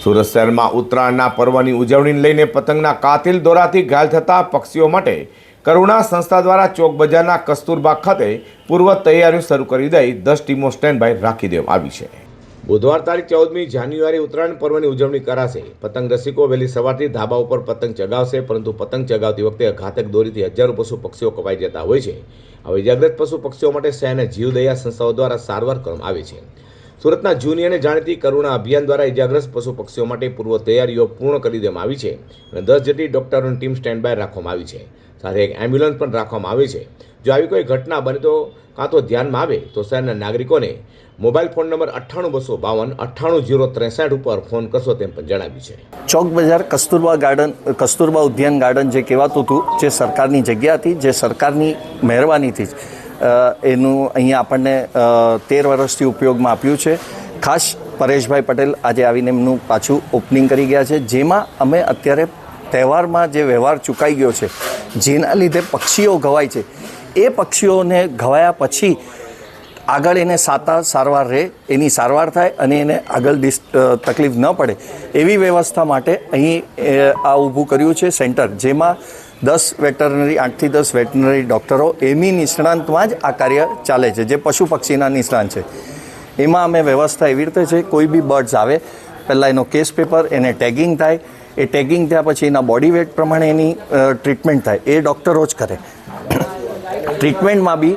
સુરત શહેરમાં ઉત્તરાયણના પર્વની ઉજવણીને લઈને પતંગના કાતિલ દોરાથી ઘાયલ થતા પક્ષીઓ માટે કરુણા સંસ્થા દ્વારા ચોક બજારના કસ્તુરબા ખાતે પૂર્વ તૈયારીઓ શરૂ કરી દઈ 10 ટીમો સ્ટેન્ડ બાય રાખી દેવામાં આવી છે। બુધવાર તારીખ 14મી જાન્યુઆરી ઉત્તરાયણ પર્વની ઉજવણી કરાશે। પતંગ રસિકો વહેલી સવારથી ધાબા ઉપર પતંગ ચગાવશે, પરંતુ પતંગ ચગાવતી વખતે ઘાતક દોરીથી હજારો પશુ પક્ષીઓ કપાઈ જતા હોય છે। હવે ઇજાગ્રસ્ત પશુ પક્ષીઓ માટે શહેરના જીવદયા સંસ્થાઓ દ્વારા સારવાર કરવામાં આવે છે। સુરતના જૂની અને જાણીતી કરુણા અભિયાન દ્વારા ઇજાગ્રસ્ત પશુ પક્ષીઓ માટે પૂર્વ તૈયારીઓ પૂર્ણ કરી દેવામાં આવી છે અને 10 જેટલી ડોક્ટરોની ટીમ સ્ટેન્ડ બાય રાખવામાં આવી છે। સાથે એક એમ્બ્યુલન્સ પણ રાખવામાં આવી છે। જો આવી કોઈ ઘટના બને તો કાં તો ધ્યાનમાં આવે તો શહેરના નાગરિકોને મોબાઈલ ફોન નંબર 9852 98063 ઉપર ફોન કરશો તેમ પણ જણાવ્યું છે। ચોક બજાર કસ્તુરબા ઉદ્યાન ગાર્ડન જે કહેવાતું હતું, જે સરકારની જગ્યા હતી, જે સરકારની મહેરબાનીથી એનું અહીંયા આપણને 13 વર્ષથી ઉપયોગમાં આપ્યું છે। ખાસ પરેશભાઈ પટેલ આજે આવીને એમનું પાછું ઓપનિંગ કરી ગયા છે, જેમાં અમે અત્યારે તહેવારમાં જે વ્યવહાર ચૂકાઈ ગયો છે, જેના લીધે પક્ષીઓ ઘવાય છે, એ પક્ષીઓને ઘવાયા પછી આગળ એને સારવાર રહે, એની સારવાર થાય અને એને આગળ તકલીફ ન પડે એવી વ્યવસ્થા માટે અહીં આ ઊભું કર્યું છે સેન્ટર, જેમાં 8 થી 10 વેટનરી ડૉક્ટરો એની નિષ્ણાંતમાં જ આ કાર્ય ચાલે છે, જે પશુ પક્ષીના નિષ્ણાંત છે। એમાં અમે વ્યવસ્થા એવી રીતે છે, કોઈ બી બર્ડ્સ આવે પહેલાં એનો કેસ પેપર, એને ટેગિંગ થાય, એ ટેગિંગ થયા પછી એના બોડી વેટ પ્રમાણે એની ટ્રીટમેન્ટ થાય, એ ડૉક્ટરો જ કરે। ટ્રીટમેન્ટમાં બી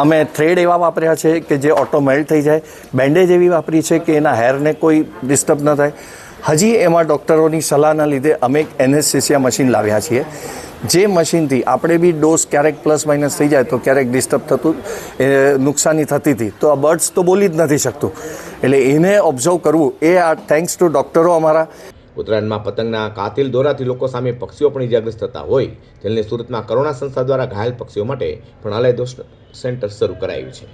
અમે થ્રેડ એવા વાપર્યા છે કે જે ઓટો મેલ્ટ થઈ જાય, બેન્ડેજ એવી વાપરી છે કે એના હેરને કોઈ ડિસ્ટર્બ ન થાય। હજી એમાં ડૉક્ટરોની સલાહના લીધે અમે એક એનેસ્થેસિયા મશીન લાવ્યા છીએ, જે મશીનથી આપણે બી ડોઝ ક્યારેક પ્લસ માઇનસ થઈ જાય તો ક્યારેક ડિસ્ટર્બ થતું, નુકસાની થતી હતી, તો આ બર્ડ્સ તો બોલી જ નથી શકતું, એટલે એને ઓબ્ઝર્વ કરવું એ આ થેન્ક્સ ટુ ડૉક્ટરો અમારા। ઉત્તરાયણમાં પતંગના કાતિલ દોરાથી લોકો સામે પક્ષીઓ પણ ઇજાગ્રસ્ત થતા હોય, જેને સુરતમાં કરુણા સંસ્થા દ્વારા ઘાયલ પક્ષીઓ માટે પણ અલગ સેન્ટર શરૂ કરાયું છે।